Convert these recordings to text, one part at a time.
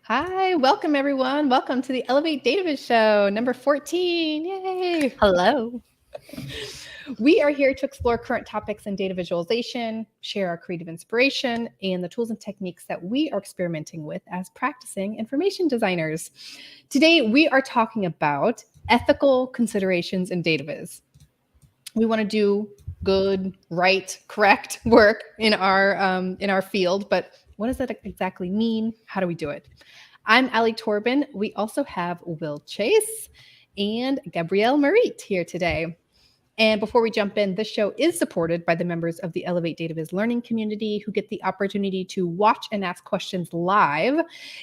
Hi, welcome everyone. Welcome to the Elevate Dataviz show, number 14. Yay! Hello. We are here to explore current topics in data visualization, share our creative inspiration, and the tools and techniques that we are experimenting with as practicing information designers. Today, we are talking about ethical considerations in Dataviz. We want to do good, right, correct work in our field, but what does that exactly mean? How do we do it? I'm Ali Torben. We also have Will Chase and Gabrielle Marit here today. And before we jump in, this show is supported by the members of the Elevate Dataviz learning community who get the opportunity to watch and ask questions live.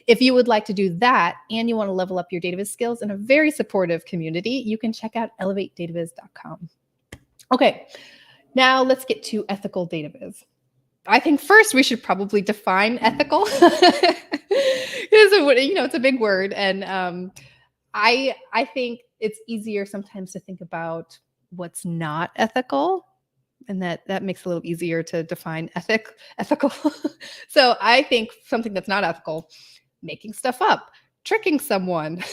If you would like to do that and you want to level up your Dataviz skills in a very supportive community, you can check out elevatedataviz.com. Okay, now let's get to ethical Dataviz. I think first we should probably define ethical. It's a big word, and I think it's easier sometimes to think about what's not ethical, and that makes it a little easier to define ethical. So I think something that's not ethical: making stuff up, tricking someone,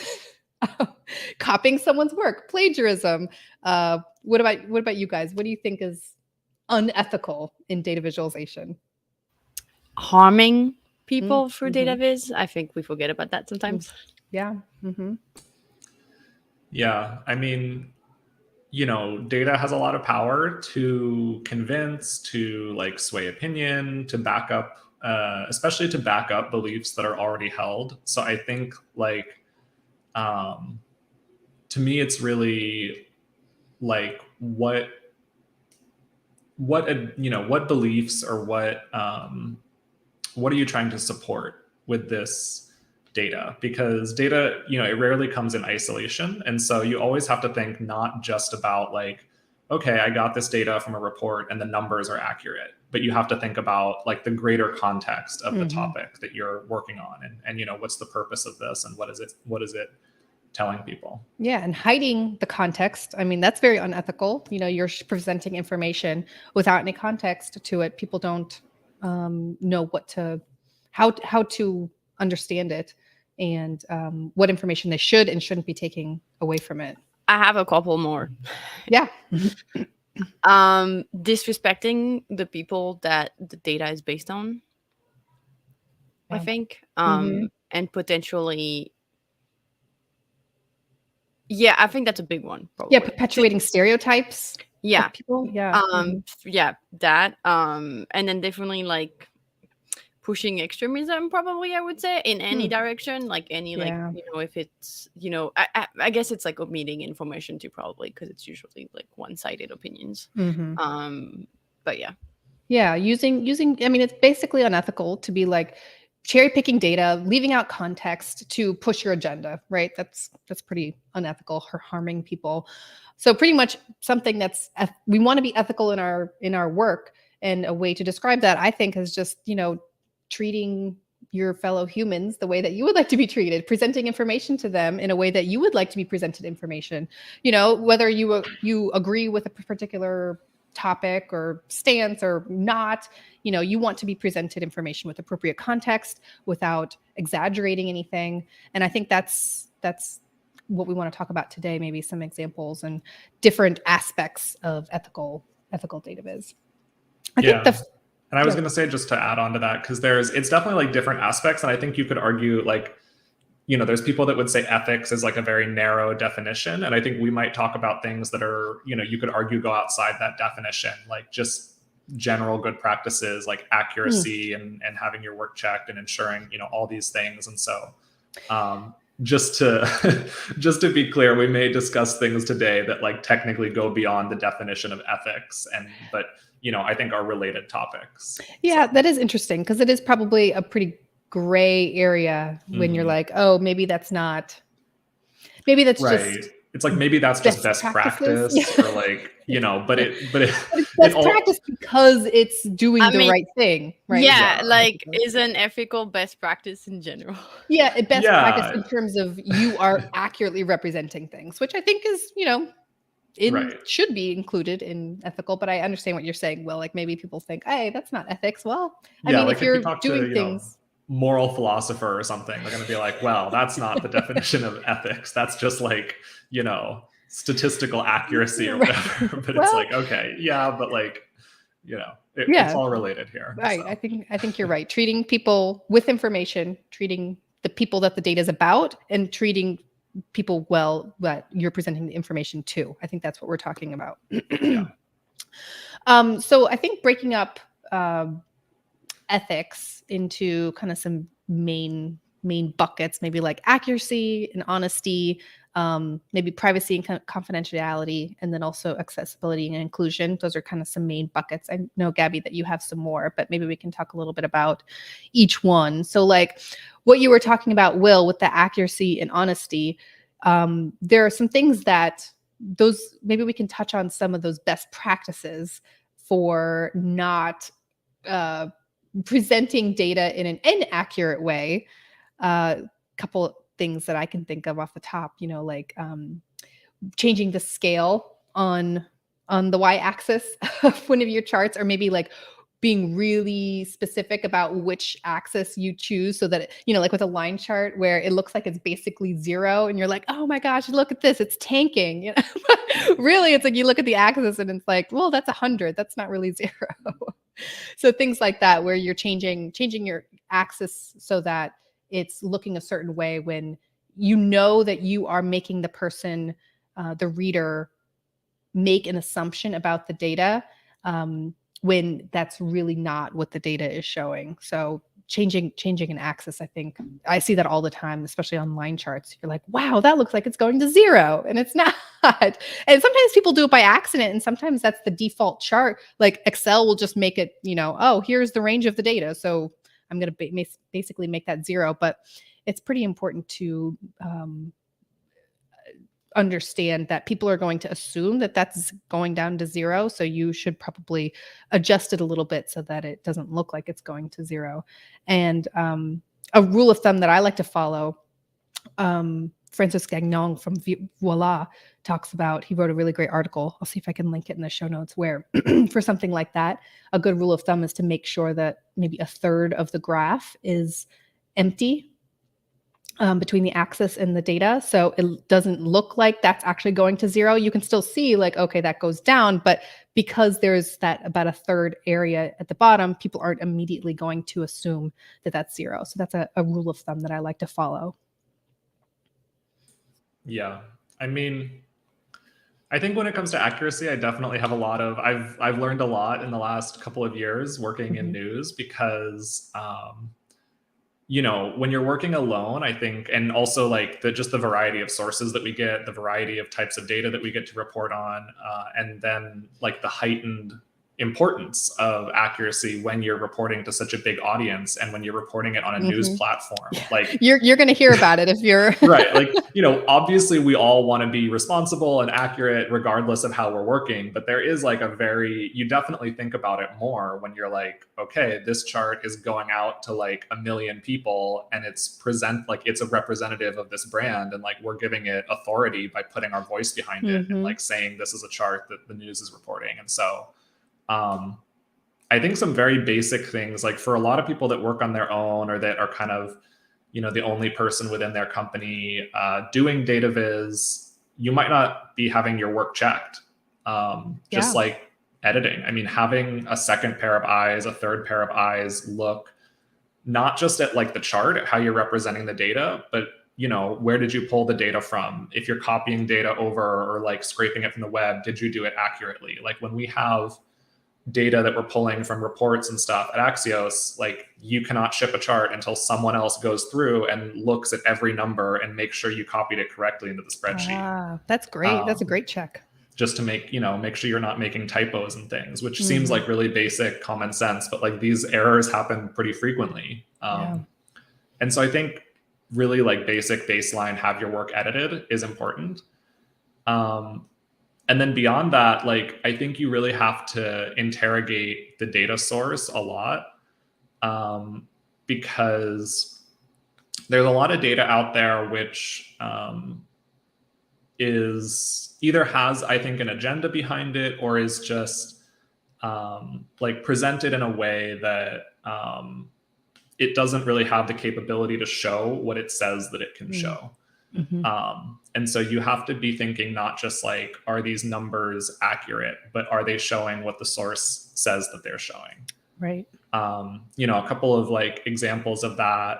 copying someone's work, plagiarism. What about you guys? What do you think is unethical in data visualization? Harming people through Dataviz. I think we forget about that sometimes. Yeah. Mm-hmm. Yeah. I mean, data has a lot of power to convince, to sway opinion, to back up, especially to back up beliefs that are already held. So I think to me, it's really what beliefs or what are you trying to support with this data? Because data, it rarely comes in isolation. And so you always have to think not just about okay, I got this data from a report and the numbers are accurate, but you have to think about the greater context of the topic that you're working on. And what's the purpose of this and what is it telling people? Yeah, and hiding the context. I mean, that's very unethical. You're presenting information without any context to it. People don't know how to understand it, and what information they should and shouldn't be taking away from it. I have a couple more. Yeah. Disrespecting the people that the data is based on, I think, and potentially. Yeah, I think that's a big one. Probably. Yeah, perpetuating stereotypes. Yeah. People. Yeah. Yeah, that. And then definitely pushing extremism, probably, I would say, in any direction, if it's, I guess it's omitting information too, probably, because it's usually one-sided opinions. But yeah. Yeah, using, I mean, it's basically unethical to be cherry picking data, leaving out context to push your agenda, right? That's pretty unethical, harming people. So pretty much something we want to be ethical in our work, and a way to describe that, I think, is just, treating your fellow humans the way that you would like to be treated, presenting information to them in a way that you would like to be presented information. Whether you agree with a particular topic or stance or not, you want to be presented information with appropriate context without exaggerating anything. And I think that's what we want to talk about today, maybe some examples and different aspects of ethical data viz. I think and I was going to say, just to add on to that, because it's definitely different aspects. And I think you could argue there's people that would say ethics is a very narrow definition. And I think we might talk about things that are, you could argue go outside that definition, just general good practices, accuracy and having your work checked and ensuring, all these things. And so just to be clear, we may discuss things today that technically go beyond the definition of ethics, but I think are related topics. Yeah, so that is interesting, because it is probably a pretty gray area when you're oh, maybe that's right. Just it's maybe that's just best practice, or but it's best practice because it's doing the right thing, right? Yeah, is an ethical best practice in general. Yeah, best practice in terms of you are accurately representing things, which I think is, should be included in ethical. But I understand what you're saying. Well, maybe people think, hey, that's not ethics. Well, I mean, if you're doing things. moral philosopher or something. They're going to be like, well, that's not the definition of ethics. That's just like, you know, statistical accuracy or whatever. But it's like, okay, yeah, but like, you know, it's all related here. Right. So. I think you're right. Treating people with information, treating the people that the data is about, and treating people well that you're presenting the information to. I think that's what we're talking about. Yeah. So I think breaking up ethics into kind of some main buckets, maybe like accuracy and honesty, maybe privacy and confidentiality, and then also accessibility and inclusion. Those are kind of some main buckets. I know, Gabby, that you have some more, but maybe we can talk a little bit about each one. So like what you were talking about, Will, with the accuracy and honesty, there are some things that those, maybe we can touch on some of those best practices for not presenting data in an inaccurate way. Couple things that I can think of off the top, you know, like changing the scale on the y-axis of one of your charts, or maybe like being really specific about which axis you choose, so that, you know, like with a line chart where it looks like it's basically 0 and you're like, oh my gosh, look at this, it's tanking. You know? Really, it's like you look at the axis and it's like, well, that's 100. That's not really 0. So things like that, where you're changing your axis so that it's looking a certain way when you know that you are making the person, the reader, make an assumption about the data, when that's really not what the data is showing. So changing an axis, I think I see that all the time, especially on line charts. You're like, wow, that looks like it's going to 0, and it's not. And sometimes people do it by accident, and sometimes that's the default chart. Like Excel will just make it, you know, oh, here's the range of the data, so I'm going to basically make that 0. But it's pretty important to understand that people are going to assume that that's going down to 0. So you should probably adjust it a little bit so that it doesn't look like it's going to 0. And a rule of thumb that I like to follow, Francis Gagnon from Voila talks about, he wrote a really great article. I'll see if I can link it in the show notes, where for something like that, a good rule of thumb is to make sure that maybe a third of the graph is empty, between the axis and the data. So it doesn't look like that's actually going to 0. You can still see like, okay, that goes down, but because there's that about a third area at the bottom, people aren't immediately going to assume that that's 0. So that's a rule of thumb that I like to follow. Yeah. I mean, I think when it comes to accuracy, I definitely have a lot of, I've learned a lot in the last couple of years working in news, because, you know, when you're working alone, I think, and also like just the variety of sources that we get, the variety of types of data that we get to report on, and then like the heightened importance of accuracy when you're reporting to such a big audience, and when you're reporting it on a news platform. Like you're going to hear about it if you're right. Like, you know, obviously we all want to be responsible and accurate regardless of how we're working, but there is like you definitely think about it more when you're like, okay, this chart is going out to like 1 million people, and it's a representative of this brand, and like we're giving it authority by putting our voice behind it and like saying this is a chart that the news is reporting. And so I think some very basic things, like for a lot of people that work on their own, or that are kind of, you know, the only person within their company doing Dataviz, you might not be having your work checked. Just like editing. I mean, having a second pair of eyes, a third pair of eyes look not just at like the chart, at how you're representing the data, but, you know, where did you pull the data from? If you're copying data over or like scraping it from the web, did you do it accurately? Like when we have data that we're pulling from reports and stuff at Axios, like you cannot ship a chart until someone else goes through and looks at every number and makes sure you copied it correctly into the spreadsheet. That's great. That's a great check. Just to make sure you're not making typos and things, which seems like really basic common sense, but like these errors happen pretty frequently. And so I think really like basic baseline, have your work edited is important. And then beyond that, like, I think you really have to interrogate the data source a lot, because there's a lot of data out there which is either has, I think, an agenda behind it, or is just like presented in a way that it doesn't really have the capability to show what it says that it can show. And so you have to be thinking not just like, are these numbers accurate, but are they showing what the source says that they're showing? Right. You know, a couple of like examples of that.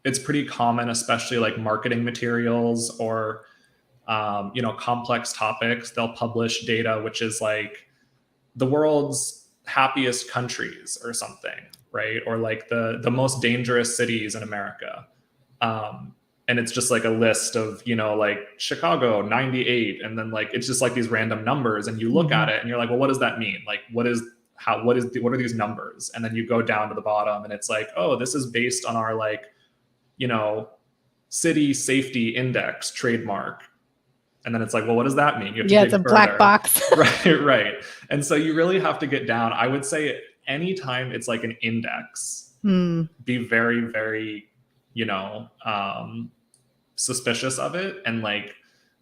It's pretty common, especially like marketing materials or, you know, complex topics. They'll publish data, which is like the world's happiest countries or something, right? Or like the most dangerous cities in America. And it's just like a list of, you know, like Chicago 98, and then like it's just like these random numbers, and you look at it and you're like, well, what does that mean? Like, what are these numbers? And then you go down to the bottom and it's like, oh, this is based on our like, you know, city safety index trademark. And then it's like, well, what does that mean? You have to dig it's a further. black box. Right. And so you really have to get down. I would say anytime it's like an index, be very, very, you know, suspicious of it and like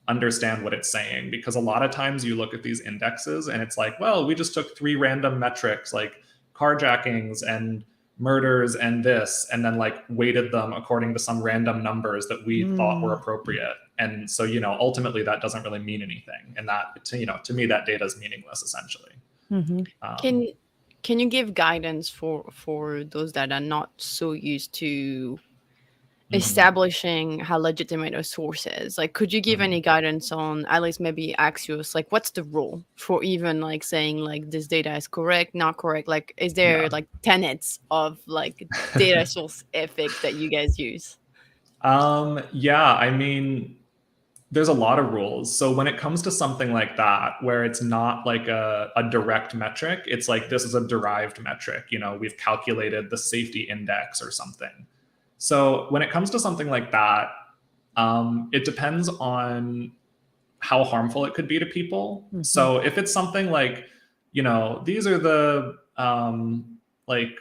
understand what it's saying. Because a lot of times you look at these indexes and it's like, well, we just took 3 random metrics like carjackings and murders and this, and then like weighted them according to some random numbers that we thought were appropriate. And so, you know, ultimately that doesn't really mean anything. And that, you know, to me, that data is meaningless essentially. Can you give guidance for those that are not so used to establishing how legitimate a source is? Like, could you give any guidance on, at least maybe Axios, like what's the rule for even like saying like this data is correct, not correct? Like, is there like tenets of like data source ethics that you guys use? Yeah, I mean, there's a lot of rules. So when it comes to something like that, where it's not like a direct metric, it's like, this is a derived metric, you know, we've calculated the safety index or something. So when it comes to something like that, it depends on how harmful it could be to people. So if it's something like, you know, these are the like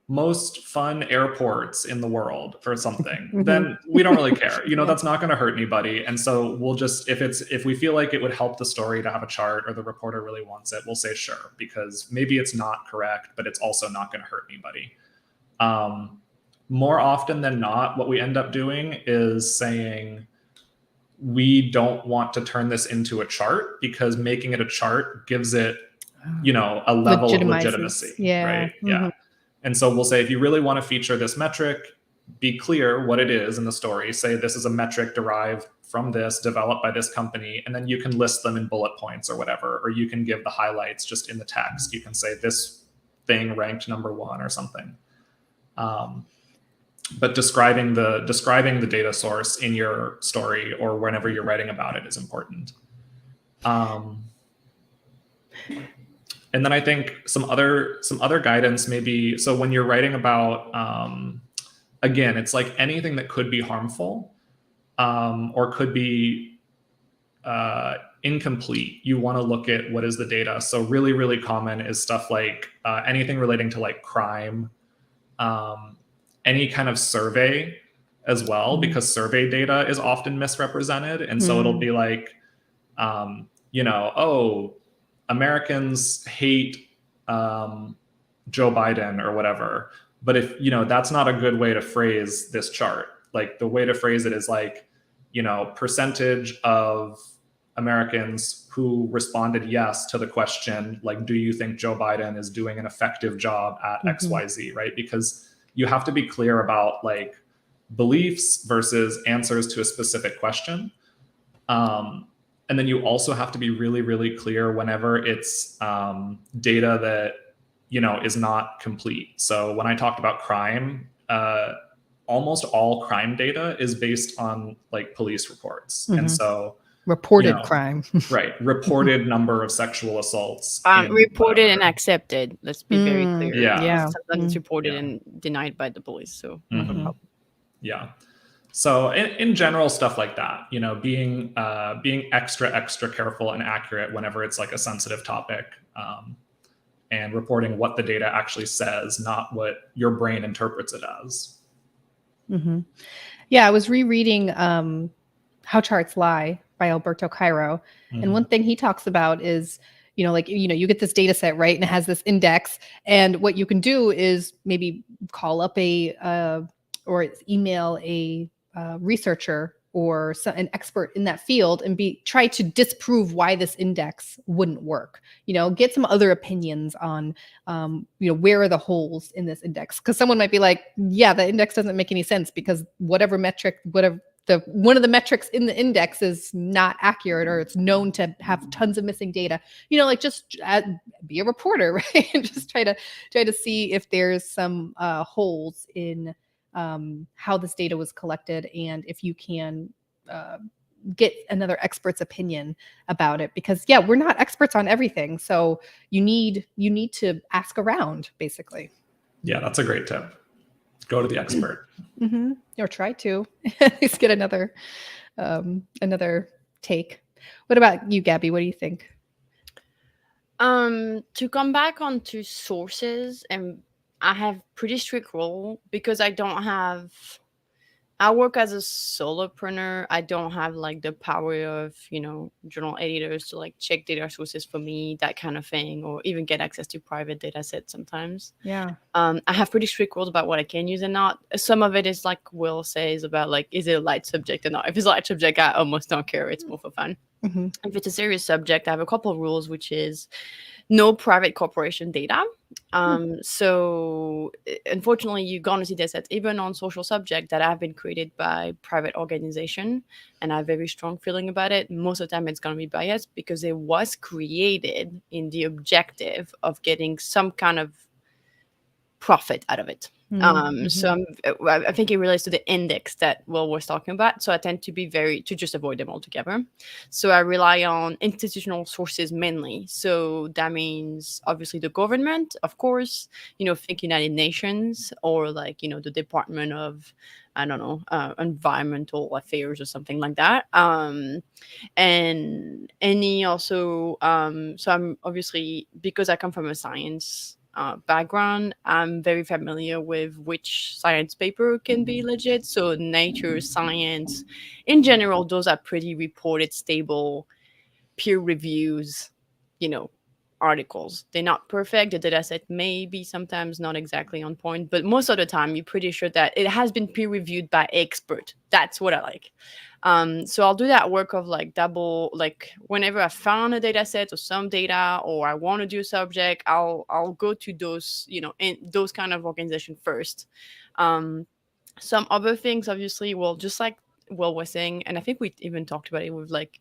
most fun airports in the world or something, then we don't really care. You know, that's not going to hurt anybody. And so we'll just, if we feel like it would help the story to have a chart or the reporter really wants it, we'll say sure, because maybe it's not correct, but it's also not going to hurt anybody. More often than not, what we end up doing is saying, we don't want to turn this into a chart, because making it a chart gives it, you know, a level of legitimacy. Right? Yeah. And so we'll say, if you really want to feature this metric, be clear what it is in the story. Say, this is a metric derived from this, developed by this company, and then you can list them in bullet points or whatever, or you can give the highlights just in the text. You can say this thing ranked number 1 or something. But describing the data source in your story or whenever you're writing about it is important. And then I think some other guidance maybe. So when you're writing about, again, it's like anything that could be harmful or could be incomplete. You want to look at what is the data. So really, really common is stuff like anything relating to like crime, any kind of survey as well, because survey data is often misrepresented. And so it'll be like, you know, oh, Americans hate Joe Biden or whatever. But if, you know, that's not a good way to phrase this chart. Like, the way to phrase it is like, you know, percentage of Americans who responded yes to the question, like, do you think Joe Biden is doing an effective job at XYZ, right? Because you have to be clear about like beliefs versus answers to a specific question. And then you also have to be really, really clear whenever it's data that, you know, is not complete. So when I talked about crime, almost all crime data is based on like police reports. And so reported crime, right? Reported number of sexual assaults. Reported and accepted. Let's be very clear. Yeah. Sometimes it's reported and denied by the police. So yeah. So in general, stuff like that, you know, being extra careful and accurate whenever it's like a sensitive topic, and reporting what the data actually says, not what your brain interprets it as. Yeah, I was rereading How Charts Lie by Alberto Cairo. And one thing he talks about is, like, you get this data set, right? And it has this index. And what you can do is maybe call up or email a researcher or an expert in that field and try to disprove why this index wouldn't work. Get some other opinions on, where are the holes in this index? Because someone might be like, yeah, the index doesn't make any sense because one of the metrics in the index is not accurate, or it's known to have tons of missing data. Just be a reporter, right? And just try to see if there's some holes in how this data was collected, and if you can get another expert's opinion about it. Because we're not experts on everything, so you need to ask around, basically. Yeah, that's a great tip. Go to the expert. Mm-hmm. Or try to at least get another take. What about you, Gabby? What do you think? To come back onto sources, and I have pretty strict rule because I work as a solopreneur. I don't have like the power of, journal editors to like check data sources for me, that kind of thing, or even get access to private data sets sometimes. Yeah. I have pretty strict rules about what I can use and not. Some of it is like Will says about like, is it a light subject or not? If it's a light subject, I almost don't care. It's more for fun. Mm-hmm. If it's a serious subject, I have a couple of rules, which is no private corporation data. So unfortunately, you're going to see this even on social subject that have been created by private organization, and I have a very strong feeling about it. Most of the time it's going to be biased because it was created in the objective of getting some kind of profit out of it. So I think it relates to the index that Will was talking about. So I tend to just avoid them altogether. So I rely on institutional sources mainly. So that means obviously the government, of course, think United Nations, or like, the Department of, I don't know, Environmental Affairs or something like that. And any also, so I'm obviously, because I come from a science background, I'm very familiar with which science paper can be legit. So Nature, Science, in general, those are pretty reported, stable, peer reviews, articles. They're not perfect. The data set may be sometimes not exactly on point, but most of the time you're pretty sure that it has been peer reviewed by expert. That's what I like. So I'll do that work of like double, like whenever I found a data set or some data, or I want to do a subject, I'll go to those, in those kind of organization first. Some other things, obviously, well, just like Will was saying, and I think we even talked about it with like,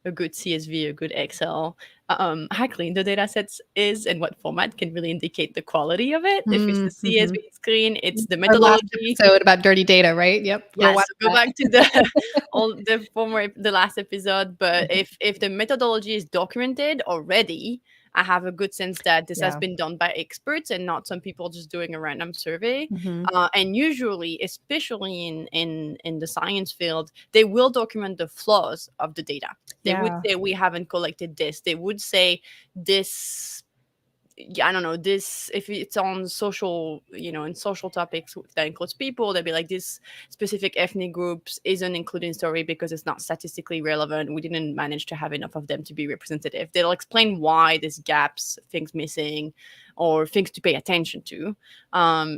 a good CSV, a good Excel, how clean the data sets is and what format can really indicate the quality of it. If it's the CSV screen, it's the methodology. Our last episode about dirty data, right? Yep. Yeah, so go back to the last episode. But if the methodology is documented already, I have a good sense that this has been done by experts and not some people just doing a random survey. And usually, especially in the science field, they will document the flaws of the data. They would say, we haven't collected this. They would say this, I don't know, this, if it's on social, in social topics that includes people, they'll be like, this specific ethnic groups isn't included in story because it's not statistically relevant. We didn't manage to have enough of them to be representative. They'll explain why there's gaps, things missing, or things to pay attention to.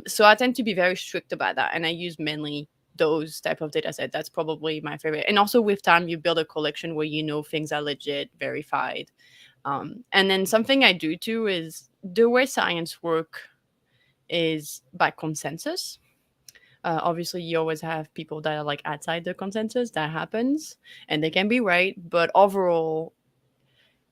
So I tend to be very strict about that. And I use mainly those type of data set. That's probably my favorite. And also with time, you build a collection where things are legit, verified. And then something I do too is the way science work is by consensus. Obviously, you always have people that are like outside the consensus. That happens, and they can be right. But overall,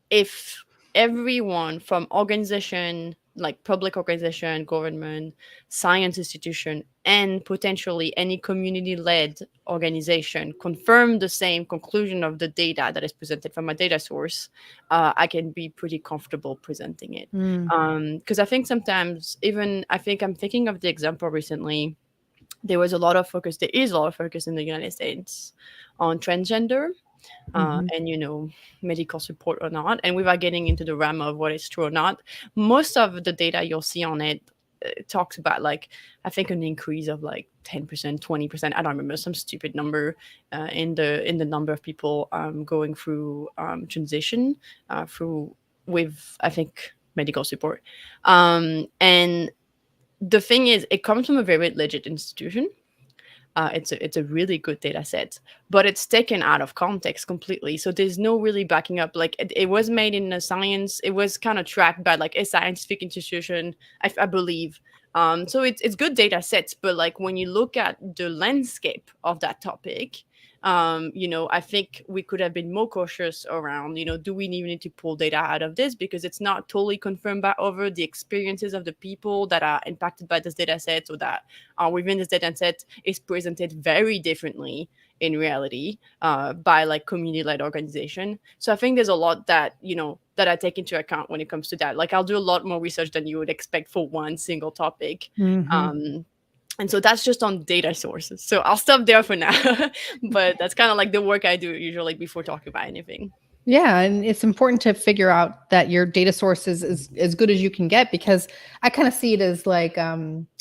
if everyone from organization, like public organization, government, science institution, and potentially any community-led organization confirm the same conclusion of the data that is presented from a data source, I can be pretty comfortable presenting it. Because I think sometimes, I think I'm thinking of the example recently, there is a lot of focus in the United States on transgender. And medical support or not, and without getting into the realm of what is true or not, most of the data you'll see on it talks about like, I think an increase of like 10%, 20%, I don't remember, some stupid number in the number of people going through transition through with, I think, medical support. And the thing is, it comes from a very legit institution. It's a really good data set, but it's taken out of context completely. So there's no really backing up. Like it was made in a science. It was kind of tracked by like a scientific institution, I believe. So it's good data sets, but like when you look at the landscape of that topic, I think we could have been more cautious around, do we even need to pull data out of this, because it's not totally confirmed by over the experiences of the people that are impacted by this data set, or that are within this data set is presented very differently in reality by like community-led organization. So I think there's a lot that, that I take into account when it comes to that. Like I'll do a lot more research than you would expect for one single topic. And so that's just on data sources. So I'll stop there for now. But that's kind of like the work I do usually before talking about anything. Yeah, and it's important to figure out that your data source is as good as you can get, because I kind of see it as like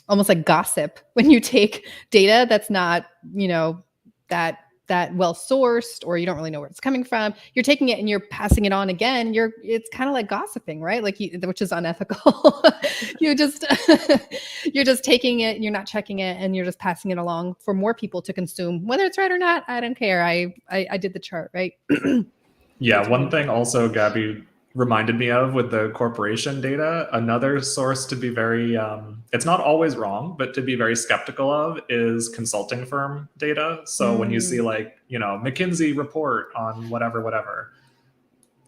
almost like gossip when you take data that's not, that well sourced, or you don't really know where it's coming from. You're taking it and you're passing it on again. It's kind of like gossiping, right? Like which is unethical. You're just taking it, you're not checking it, and you're just passing it along for more people to consume, whether it's right or not. I don't care. I did the chart, right? Yeah, one thing also Gabby reminded me of with the corporation data, another source to be very, it's not always wrong, but to be very skeptical of is consulting firm data. So when you see like, McKinsey report on whatever,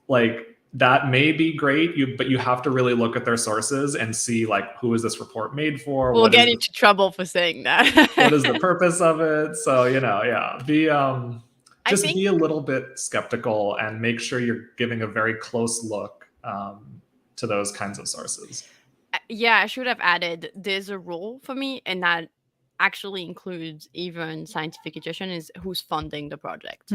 like that may be great, but you have to really look at their sources and see like, who is this report made for? We'll get into trouble for saying that. What is the purpose of it? So, be a little bit skeptical and make sure you're giving a very close look to those kinds of sources. Yeah, I should have added, there's a rule for me, and that actually includes even scientific education, is who's funding the project.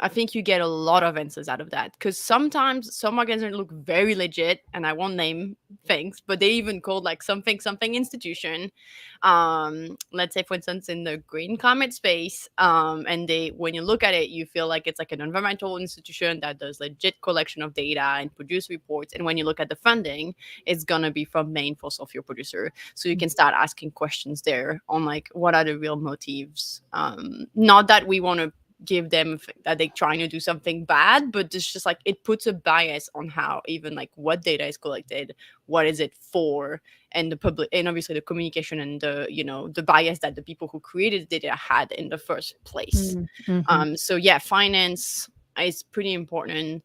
I think you get a lot of answers out of that, because sometimes some organizations look very legit, and I won't name things, but they even called like something institution. Let's say, for instance, in the green climate space, and when you look at it, you feel like it's like an environmental institution that does legit collection of data and produce reports. And when you look at the funding, it's gonna be from main fossil fuel producer. So you can start asking questions there on like, what are the real motives? Not that we want to give them that they're trying to do something bad, but it's just like it puts a bias on how even like what data is collected, what is it for, and the public, and obviously the communication and the bias that the people who created the data had in the first place. So yeah, finance is pretty important.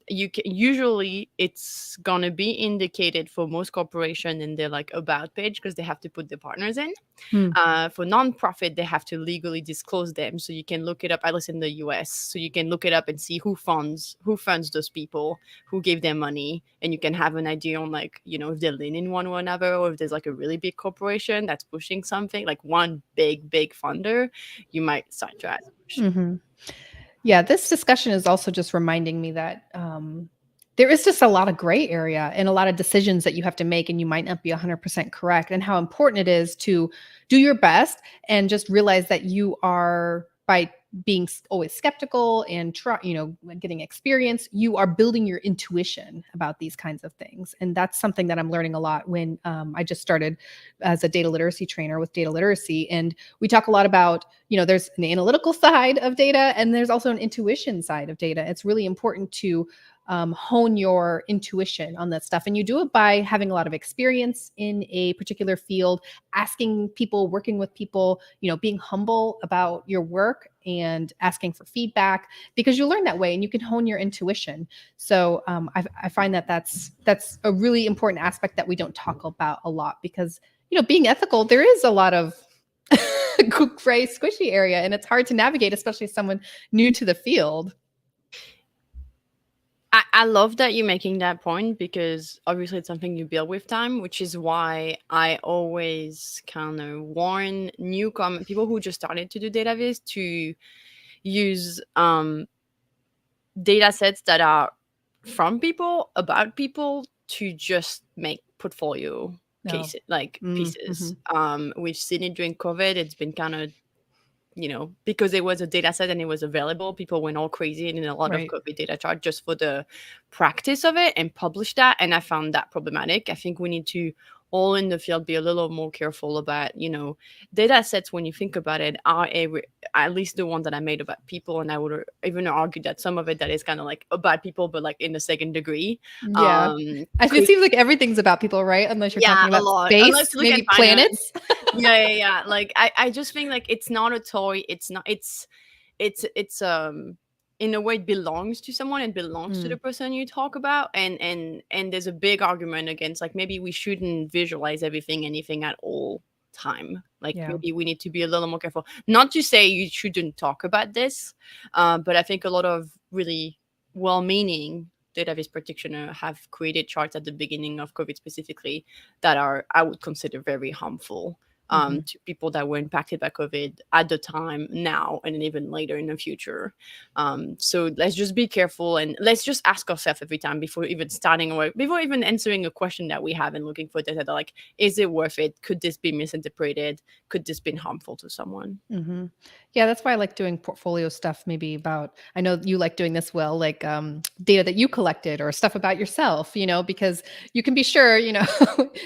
Usually it's gonna be indicated for most corporation in their like about page, because they have to put the partners in. For nonprofit, they have to legally disclose them, so you can look it up, at least in the US. So you can look it up and see who funds those people, who gave them money, and you can have an idea on like, if they're leaning one or another, or if there's like a really big corporation that's pushing something, like one big funder, you might start to ask questions. Yeah, this discussion is also just reminding me that there is just a lot of gray area and a lot of decisions that you have to make, and you might not be 100% correct, and how important it is to do your best and just realize that you are, by being always skeptical and getting experience, you are building your intuition about these kinds of things. And that's something that I'm learning a lot when I just started as a data literacy trainer with data literacy. And we talk a lot about, there's an analytical side of data, and there's also an intuition side of data. It's really important to hone your intuition on that stuff. And you do it by having a lot of experience in a particular field, asking people, working with people, being humble about your work and asking for feedback, because you learn that way and you can hone your intuition. So I find that that's a really important aspect that we don't talk about a lot, because, being ethical, there is a lot of gray, squishy area, and it's hard to navigate, especially as someone new to the field. I love that you're making that point, because obviously it's something you build with time, which is why I always kind of warn newcomers, people who just started to do Dataviz, to use data sets that are from people, about people, to just make portfolio cases, like pieces. We've seen it during COVID. It's been kind of because it was a data set and it was available, people went all crazy and in a lot of COVID data chart just for the practice of it and publish that. And I found that problematic. I think we need to all in the field be a little more careful about, data sets, when you think about it, are at least the one that I made about people. And I would even argue that some of it that is kind of like about people, but like in the second degree. Yeah. It seems like everything's about people, right? Unless you're talking about space, maybe planets. Yeah. Like I just think like it's not a toy. It's in a way it belongs to someone and belongs to the person you talk about. And there's a big argument against like maybe we shouldn't visualize anything at all time. Like maybe we need to be a little more careful. Not to say you shouldn't talk about this, but I think a lot of really well-meaning Dataviz practitioners have created charts at the beginning of COVID specifically that are, I would consider, very harmful to people that were impacted by COVID at the time, now, and even later in the future. So let's just be careful and let's just ask ourselves every time before even starting or before even answering a question that we have and looking for data, like, is it worth it? Could this be misinterpreted? Could this be harmful to someone? Yeah, that's why I like doing portfolio stuff, maybe about, I know you like doing this, Will, like data that you collected or stuff about yourself, because you can be sure,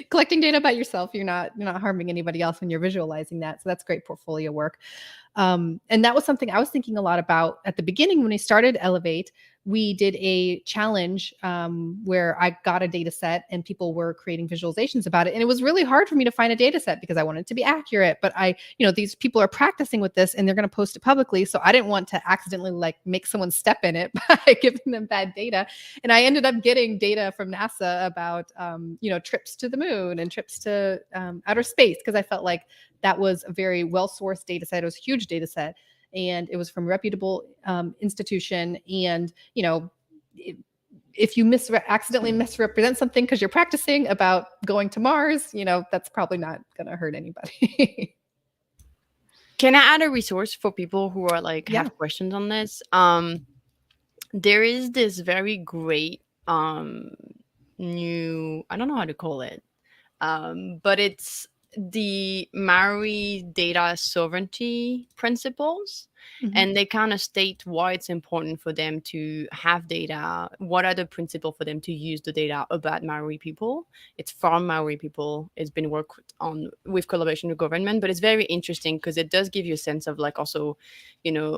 collecting data about yourself, you're not harming anybody else when you're visualizing that. So that's great portfolio work. And that was something I was thinking a lot about at the beginning when we started Elevate. We did a challenge where I got a data set and people were creating visualizations about it. And it was really hard for me to find a data set because I wanted it to be accurate. But these people are practicing with this and they're going to post it publicly. So I didn't want to accidentally like make someone step in it by giving them bad data. And I ended up getting data from NASA about, trips to the moon and trips to outer space, because I felt like that was a very well-sourced data set. It was a huge data set. And it was from a reputable institution. And, if you accidentally misrepresent something because you're practicing about going to Mars, that's probably not going to hurt anybody. Can I add a resource for people who are like have questions on this? There is this very great new, I don't know how to call it, but it's the Maori data sovereignty principles. And they kind of state why it's important for them to have data. What are the principles for them to use the data about Maori people? It's from Maori people. It's been worked on with collaboration with government, but it's very interesting because it does give you a sense of like also,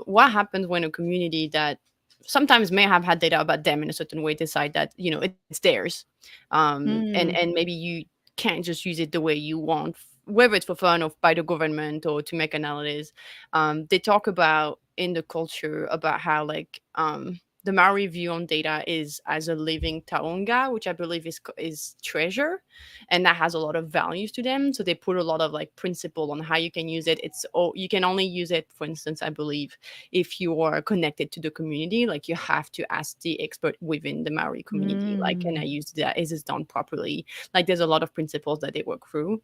what happens when a community that sometimes may have had data about them in a certain way decide that, it's theirs. And maybe you can't just use it the way you want, whether it's for fun or by the government or to make analysis. They talk about in the culture about how like the Maori view on data is as a living taonga, which I believe is treasure, and that has a lot of values to them. So they put a lot of like principle on how you can use it. You can only use it, for instance, I believe, if you are connected to the community. Like you have to ask the expert within the Maori community, like, can I use that? Is this done properly? Like there's a lot of principles that they work through.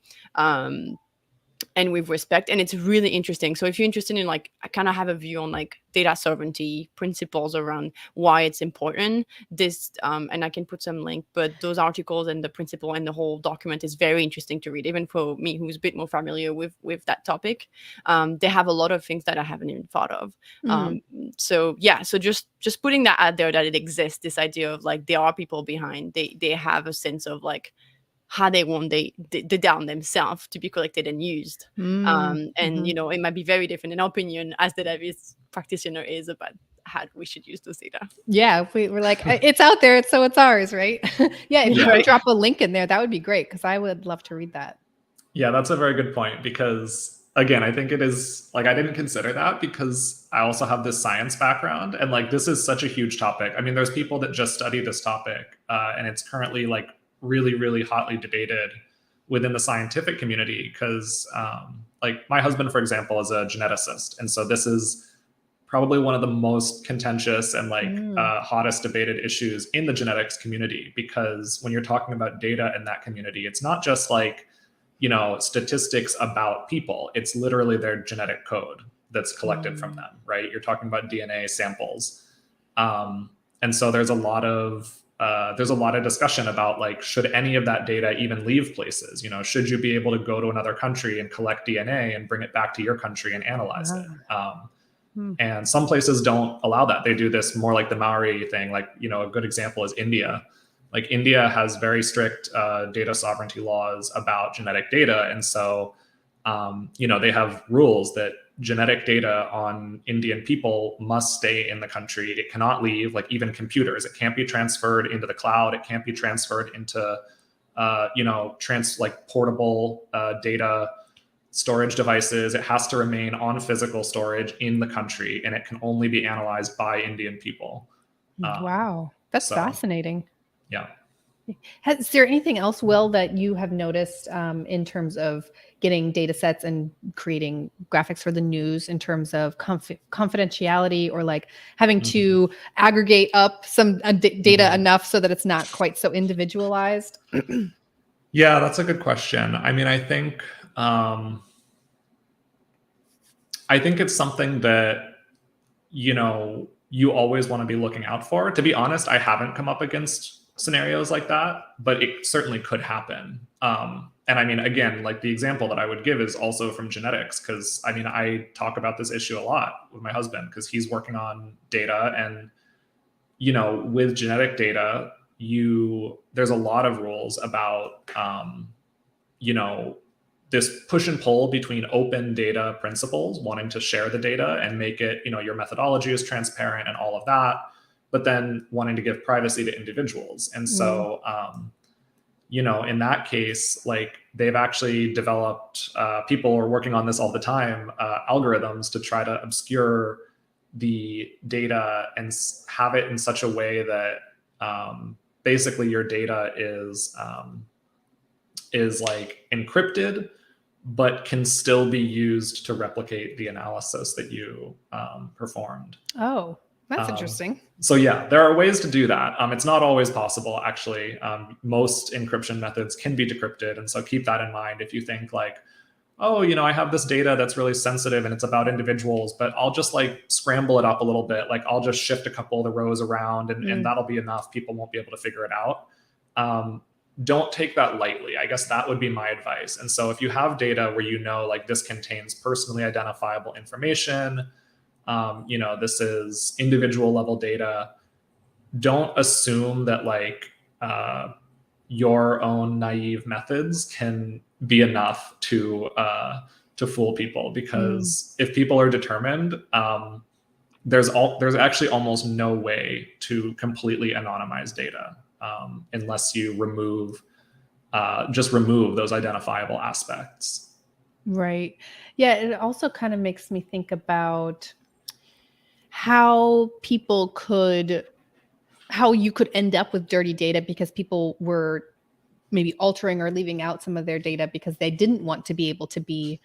And with respect, and it's really interesting. So if you're interested in like, I kind of have a view on like data sovereignty principles around why it's important, this and I can put some link, but those articles and the principle and the whole document is very interesting to read, even for me who's a bit more familiar with that topic. They have a lot of things that I haven't even thought of. So just putting that out there, that it exists, this idea of like there are people behind, they have a sense of like how they want the data themselves to be collected and used. And, it might be very different in opinion as the Dataviz practitioner is about how we should use those data. Yeah, we're like, it's out there, so it's ours, right? If you could drop a link in there, that would be great, because I would love to read that. Yeah, that's a very good point, because again, I think it is like, I didn't consider that because I also have this science background, and like this is such a huge topic. I mean, there's people that just study this topic, and it's currently like really, really hotly debated within the scientific community, because like my husband, for example, is a geneticist. And so this is probably one of the most contentious and like hottest debated issues in the genetics community, because when you're talking about data in that community, it's not just like, statistics about people. It's literally their genetic code that's collected from them, right? You're talking about DNA samples. And so there's a lot of there's a lot of discussion about like, should any of that data even leave places? Should you be able to go to another country and collect DNA and bring it back to your country and analyze it? And some places don't allow that. They do this more like the Maori thing. Like, a good example is India. Like, India has very strict data sovereignty laws about genetic data. And so, they have rules that genetic data on Indian people must stay in the country. It cannot leave, like even computers. It can't be transferred into the cloud. It can't be transferred into, like portable data storage devices. It has to remain on physical storage in the country, and it can only be analyzed by Indian people. Wow, that's fascinating. Yeah. Is there anything else, Will, that you have noticed in terms of getting data sets and creating graphics for the news in terms of confidentiality, or like having to aggregate up some data enough so that it's not quite so individualized? Yeah, that's a good question. I mean, I think it's something that, you always want to be looking out for. To be honest, I haven't come up against scenarios like that, but it certainly could happen. And I mean, again, like the example that I would give is also from genetics, because I mean, I talk about this issue a lot with my husband because he's working on data, and with genetic data, there's a lot of rules about this push and pull between open data principles, wanting to share the data and make it, your methodology is transparent and all of that, but then wanting to give privacy to individuals. And so, in that case, like they've actually developed, people are working on this all the time, algorithms to try to obscure the data and have it in such a way that basically your data is like encrypted, but can still be used to replicate the analysis that you performed. Oh, that's interesting. So yeah, there are ways to do that. It's not always possible, actually. Most encryption methods can be decrypted. And so keep that in mind if you think like, oh, I have this data that's really sensitive and it's about individuals, but I'll just like scramble it up a little bit. Like I'll just shift a couple of the rows around and that'll be enough. People won't be able to figure it out. Don't take that lightly. I guess that would be my advice. And so if you have data where like this contains personally identifiable information, this is individual level data, don't assume that like your own naive methods can be enough to fool people, because if people are determined, there's actually almost no way to completely anonymize data unless you remove those identifiable aspects. Right. Yeah. It also kind of makes me think about how you could end up with dirty data because people were maybe altering or leaving out some of their data because they didn't want to be able to be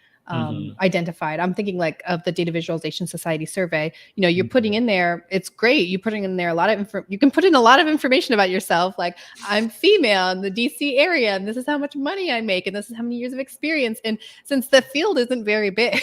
identified. I'm thinking like of the Data Visualization Society survey. You're putting in there, it's great. You're putting in there a lot of you can put in a lot of information about yourself. Like, I'm female in the DC area, and this is how much money I make, and this is how many years of experience. And since the field isn't very big,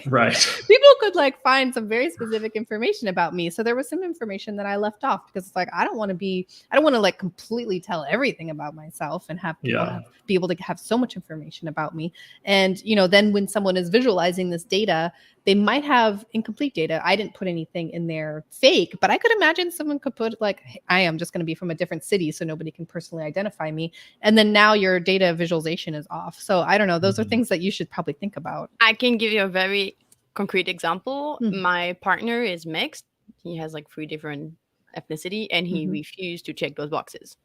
right, people could like find some very specific information about me. So there was some information that I left off because it's like, I don't want to like completely tell everything about myself and have people be able to have so much information about me. And, then when someone is visualizing this data, they might have incomplete data. I didn't put anything in there fake, but I could imagine someone could put like, hey, I am just going to be from a different city, so nobody can personally identify me. And then now your data visualization is off. So I don't know. Those are things that you should probably think about. I can give you a very concrete example. My partner is mixed. He has like 3 different ethnicity, and he refused to check those boxes.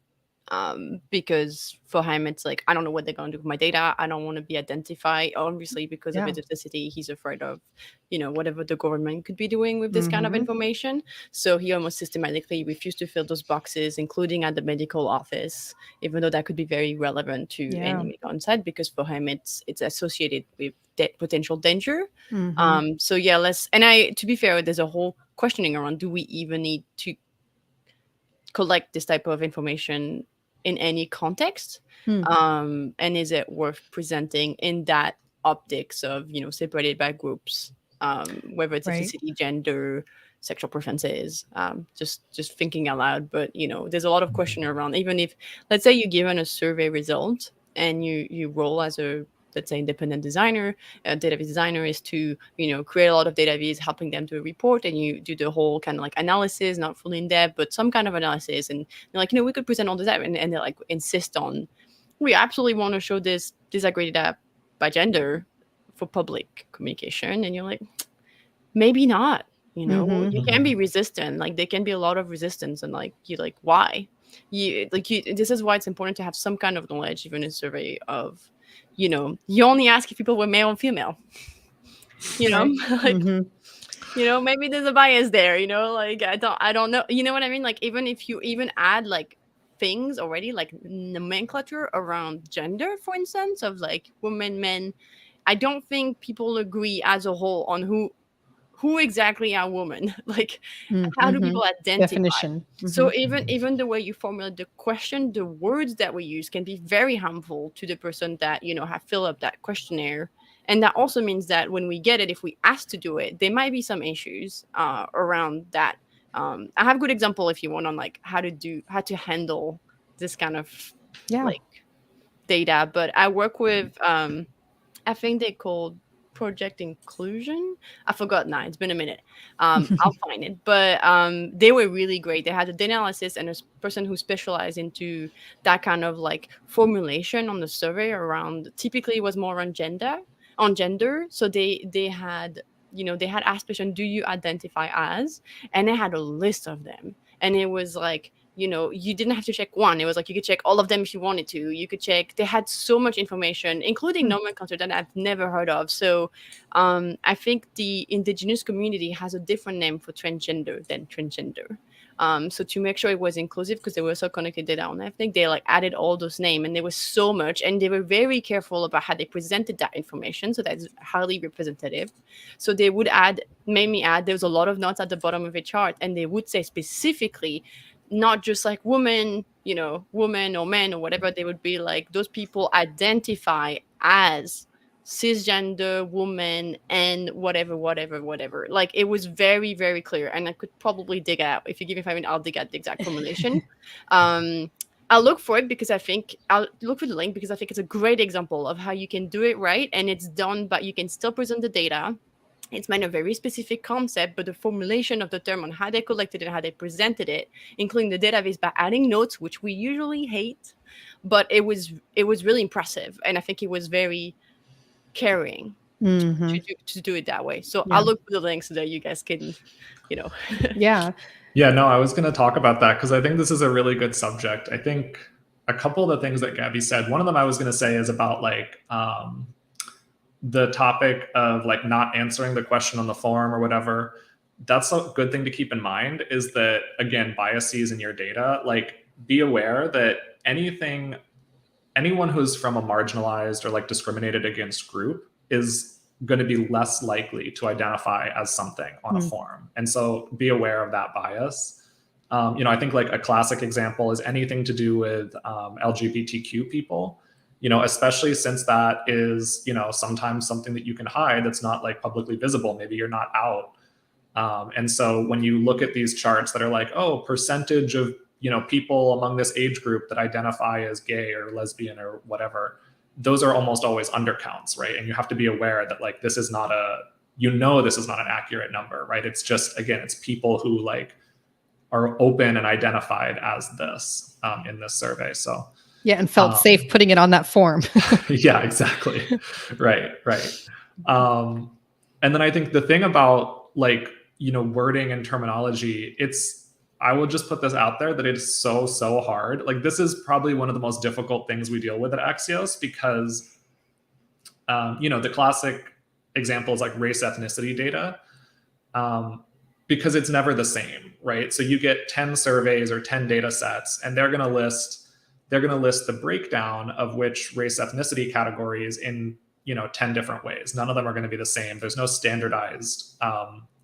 Because for him, it's like, I don't know what they're going to do with my data. I don't want to be identified. Obviously, because of his ethnicity, he's afraid of, whatever the government could be doing with this kind of information. So he almost systematically refused to fill those boxes, including at the medical office, even though that could be very relevant to any on-site, because for him, it's associated with potential danger. So yeah, to be fair, there's a whole questioning around, do we even need to collect this type of information in any context? And is it worth presenting in that optics of, separated by groups, whether it's ethnicity, gender, sexual preferences, just thinking out loud. But there's a lot of question around, even if, let's say, you're given a survey result and you roll as a, let's say, independent designer, a Dataviz designer, is to create a lot of Dataviz, helping them do a report, and you do the whole kind of like analysis, not fully in depth, but some kind of analysis, and they're like, we could present all this, and they like insist on, we absolutely want to show this disaggregated data by gender for public communication, and you're like, maybe not. You can be resistant. Like, there can be a lot of resistance, and like, you're like, why? This is why it's important to have some kind of knowledge, even in a survey of, you only ask if people were male and female. Right. Like, maybe there's a bias there. Like, I don't know. You know what I mean? Like, even if you even add like things already, like nomenclature around gender, for instance, of like women, men, I don't think people agree as a whole on who exactly are women. Like, how do people identify? Definition. So even the way you formulate the question, the words that we use can be very harmful to the person that have filled up that questionnaire. And that also means that when we get it, if we ask to do it, there might be some issues around that. I have a good example if you want on like how to handle this kind of like data. But I work with I think they called Project Inclusion. I forgot now. It's been a minute. I'll find it. But they were really great. They had a data analysis and a person who specialized into that kind of like formulation on the survey around. Typically, it was more on gender. So they had they had asked question, do you identify as? And they had a list of them. And it was like, you didn't have to check one. It was like you could check all of them if you wanted to. You could check. They had so much information, including nomenclature that I've never heard of. So I think the indigenous community has a different name for transgender than transgender. So to make sure it was inclusive, because they were so connected data on, I think they like added all those names, and there was so much, and they were very careful about how they presented that information. So that's highly representative. So they would made me add, there was a lot of notes at the bottom of a chart, and they would say specifically, not just like woman or men or whatever. They would be like, those people identify as cisgender woman and whatever. Like, it was very, very clear, and I could probably dig out. If you give me 5 minutes, I'll dig out the exact formulation. I'll look for it because I'll look for the link, because I think it's a great example of how you can do it right, and it's done, but you can still present the data. It's meant a very specific concept, but the formulation of the term on how they collected it and how they presented it, including the database by adding notes, which we usually hate, but it was really impressive, and I think it was very caring to do it that way. So I'll look for the link so that you guys can, Yeah. Yeah, no, I was going to talk about that because I think this is a really good subject. I think a couple of the things that Gabby said, one of them I was going to say is about like the topic of like not answering the question on the form or whatever. That's a good thing to keep in mind, is that, again, biases in your data, like, be aware that anyone who's from a marginalized or like discriminated against group is going to be less likely to identify as something on a form. And so be aware of that bias. I think like a classic example is anything to do with LGBTQ people, especially since that is, sometimes something that you can hide that's not like publicly visible. Maybe you're not out. And so when you look at these charts that are like, oh, percentage of, people among this age group that identify as gay or lesbian or whatever, those are almost always undercounts, right? And you have to be aware that like, this is not this is not an accurate number, right? It's just, again, it's people who like are open and identified as this in this survey. So yeah, and felt safe putting it on that form. Yeah, exactly. Right. And then I think the thing about like, wording and terminology, I will just put this out there that it is so hard. Like, this is probably one of the most difficult things we deal with at Axios because, the classic example is like race ethnicity data, because it's never the same, right? So you get 10 surveys or 10 data sets, and they're going to list the breakdown of which race ethnicity categories in 10 different ways. None of them are going to be the same. There's no standardized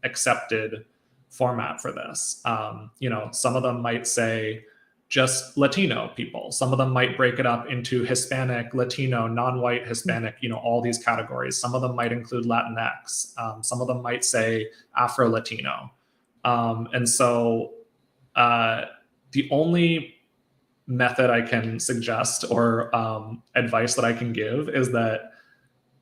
accepted format for this. Some of them might say just Latino people. Some of them might break it up into Hispanic, Latino, non-white, Hispanic, all these categories. Some of them might include Latinx. Some of them might say Afro-Latino. And so the only method I can suggest or advice that I can give is that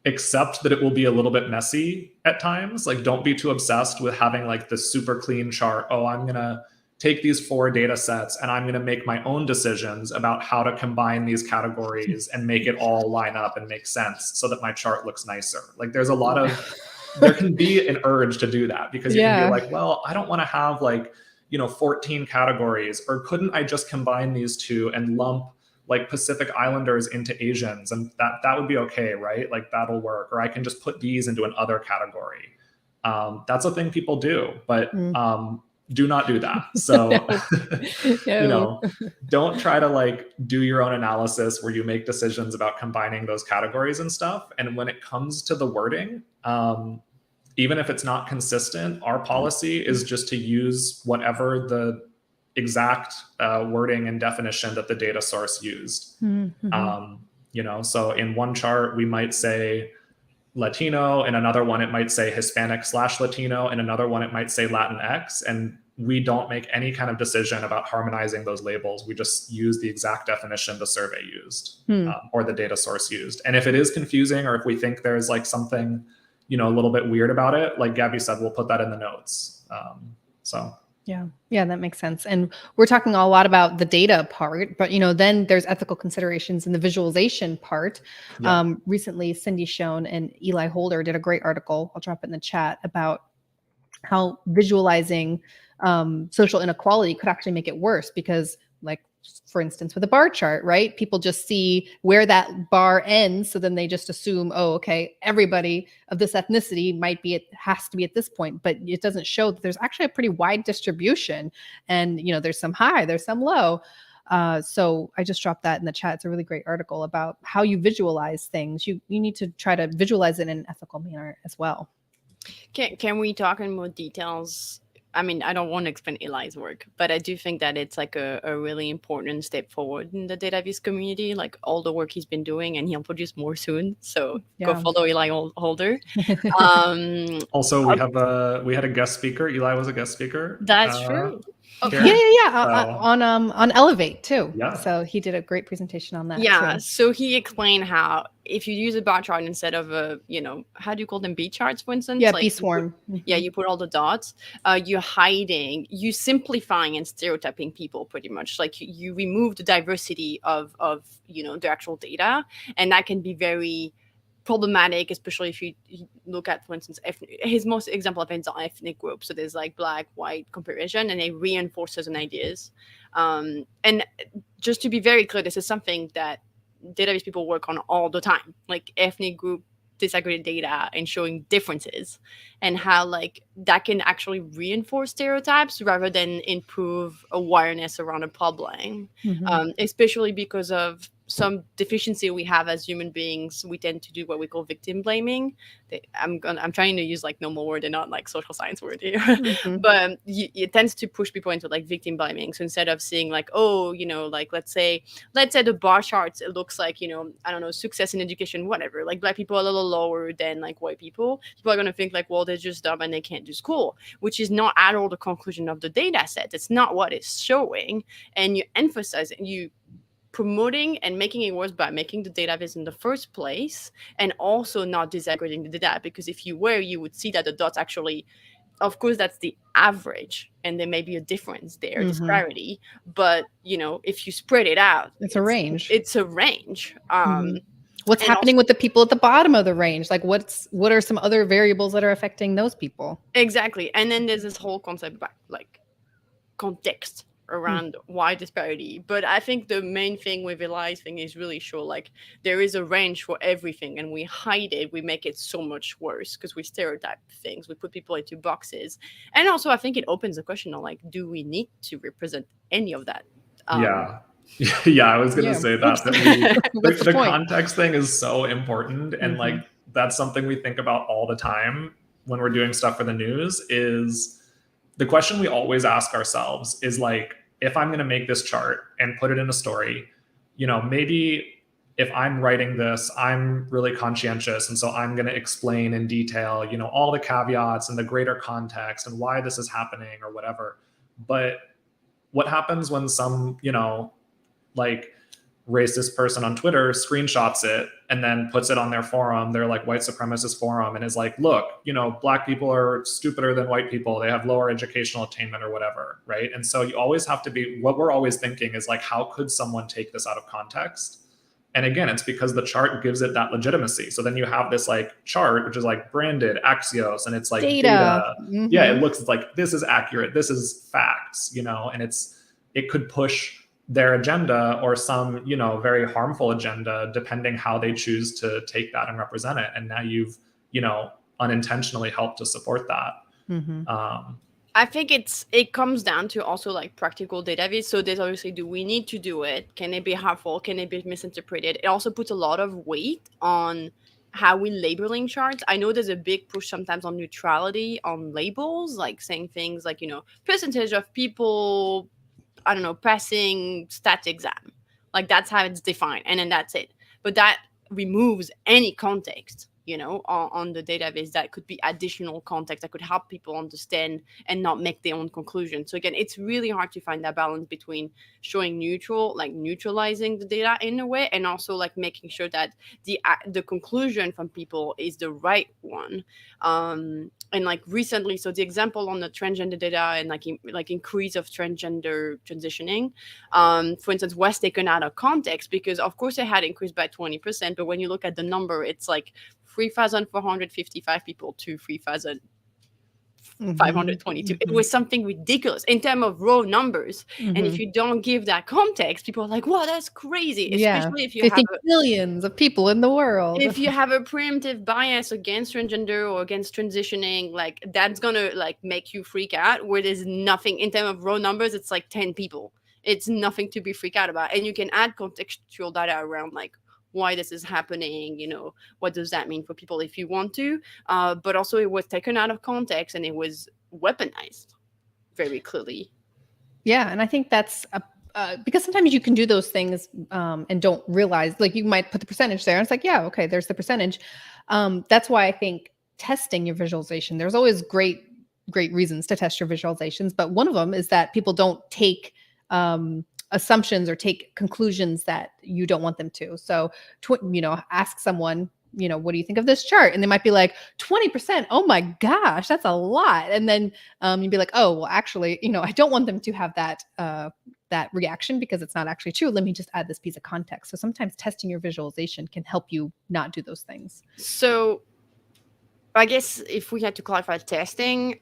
accept that it will be a little bit messy at times. Like, don't be too obsessed with having like the super clean chart. Oh, I'm going to take these 4 data sets and I'm going to make my own decisions about how to combine these categories and make it all line up and make sense so that my chart looks nicer. Like, there's a lot of, there can be an urge to do that because you can be like, well, I don't want to have like, 14 categories, or couldn't I just combine these 2 and lump like Pacific Islanders into Asians, and that would be okay, right? Like, that'll work. Or I can just put these into an other category. That's a thing people do, but do not do that. So, No. Don't try to like do your own analysis where you make decisions about combining those categories and stuff. And when it comes to the wording, even if it's not consistent, our policy is just to use whatever the exact wording and definition that the data source used. So in one chart, we might say Latino, in another one, it might say Hispanic/Latino, in another one, it might say Latinx. And we don't make any kind of decision about harmonizing those labels. We just use the exact definition the survey used or the data source used. And if it is confusing, or if we think there's like something, a little bit weird about it, like Gabby said, we'll put that in the notes. Yeah, that makes sense. And we're talking a lot about the data part, but then there's ethical considerations in the visualization part. Recently, Cindy Schoen and Eli Holder did a great article, I'll drop it in the chat, about how visualizing social inequality could actually make it worse, because like, for instance, with a bar chart, right? People just see where that bar ends. So then they just assume, oh, okay, everybody of this ethnicity has to be at this point, but it doesn't show that there's actually a pretty wide distribution. And, there's some high, there's some low. So I just dropped that in the chat. It's a really great article about how you visualize things. You need to try to visualize it in an ethical manner as well. Can we talk in more details? I mean, I don't want to explain Eli's work, but I do think that it's like a really important step forward in the Dataviz community, like all the work he's been doing, and he'll produce more soon. So go follow Eli Holder. Also, we had a guest speaker. Eli was a guest speaker. That's true. On Elevate too. Yeah. So he did a great presentation on that. Yeah. So he explained how if you use a bar chart instead of how do you call them, B charts, for instance? Yeah, like B swarm. You put all the dots. You simplifying and stereotyping people pretty much. Like you remove the diversity of the actual data, and that can be very problematic, especially if you look at, for instance, his most example of ethnic groups. So there's like black, white comparison, and it reinforces certain ideas. And just to be very clear, this is something that Dataviz people work on all the time, like ethnic group disaggregated data and showing differences, and how like that can actually reinforce stereotypes rather than improve awareness around a problem. Especially because of some deficiency we have as human beings. We tend to do what we call victim blaming. I'm trying to use like normal word and not like social science word here. But it tends to push people into like victim blaming. So instead of seeing like, oh, like let's say the bar charts, it looks like, I don't know, success in education, whatever, like black people are a little lower than like white people are going to think like, well, they're just dumb and they can't do school, which is not at all the conclusion of the data set. It's not what it's showing. And you emphasize it, you promoting and making it worse by making the Dataviz in the first place, and also not disaggregating the data, because if you were, you would see that the dots actually, of course, that's the average, and there may be a difference there, disparity, but if you spread it out, it's a range. It's a range. What's happening with the people at the bottom of the range? Like what are some other variables that are affecting those people? Exactly. And then there's this whole concept about like context around why disparity. But I think the main thing with Eli's thing is really sure, like there is a range for everything, and we hide it. We make it so much worse because we stereotype things. We put people into boxes. And also I think it opens the question of like, do we need to represent any of that? Yeah, I was going to say that the context thing is so important. And like, that's something we think about all the time when we're doing stuff for the news. Is the question we always ask ourselves is like, if I'm going to make this chart and put it in a story, maybe if I'm writing this, I'm really conscientious. And so I'm going to explain in detail, you know, all the caveats and the greater context and why this is happening or whatever. But what happens when some, you know, like racist person on Twitter screenshots it and then puts it on their forum, their like white supremacist forum, and is like, look, you know, Black people are stupider than white people. They have lower educational attainment or whatever, right? And so you always have to be, what we're always thinking is like, how could someone take this out of context? And again, it's because the chart gives it that legitimacy. So then you have this like chart, which is like branded Axios, and it's like data. Mm-hmm. Yeah, it looks like this is accurate. This is facts, you know, and it could push their agenda or some, you know, very harmful agenda, depending how they choose to take that and represent it. And now you've, you know, unintentionally helped to support that. Mm-hmm. I think it comes down to also like practical Dataviz. So there's obviously, do we need to do it? Can it be harmful? Can it be misinterpreted? It also puts a lot of weight on how we labeling charts. I know there's a big push sometimes on neutrality on labels, like saying things like, you know, percentage of people, I don't know, passing stat exam. Like that's how it's defined. And then that's it. But that removes any context, you know, on the Dataviz. That could be additional context that could help people understand and not make their own conclusion. So again, it's really hard to find that balance between showing neutral, like neutralizing the data in a way, and also like making sure that the conclusion from people is the right one. And like recently, so the example on the transgender data and like increase of transgender transitioning, for instance, was taken out of context because of course it had increased by 20%, but when you look at the number, it's like 3,455 people to 3,522. Mm-hmm. It was something ridiculous in terms of raw numbers. Mm-hmm. And if you don't give that context, people are like, wow, that's crazy. Especially if you 50 have millions of people in the world. If you have a preemptive bias against transgender or against transitioning, like that's gonna like make you freak out, where there's nothing in terms of raw numbers. It's like 10 people. It's nothing to be freaked out about. And you can add contextual data around like why this is happening, you know, what does that mean for people if you want to, but also it was taken out of context and it was weaponized very clearly. Yeah, and I think that's because sometimes you can do those things and don't realize, like you might put the percentage there and it's like, yeah, okay, there's the percentage. That's why I think testing your visualization, there's always great reasons to test your visualizations, but one of them is that people don't take assumptions or take conclusions that you don't want them to. So, you know, ask someone, you know, what do you think of this chart? And they might be like 20%. Oh my gosh, that's a lot. And then you'd be like, oh, well, actually, you know, I don't want them to have that reaction because it's not actually true. Let me just add this piece of context. So sometimes testing your visualization can help you not do those things. So I guess if we had to clarify testing,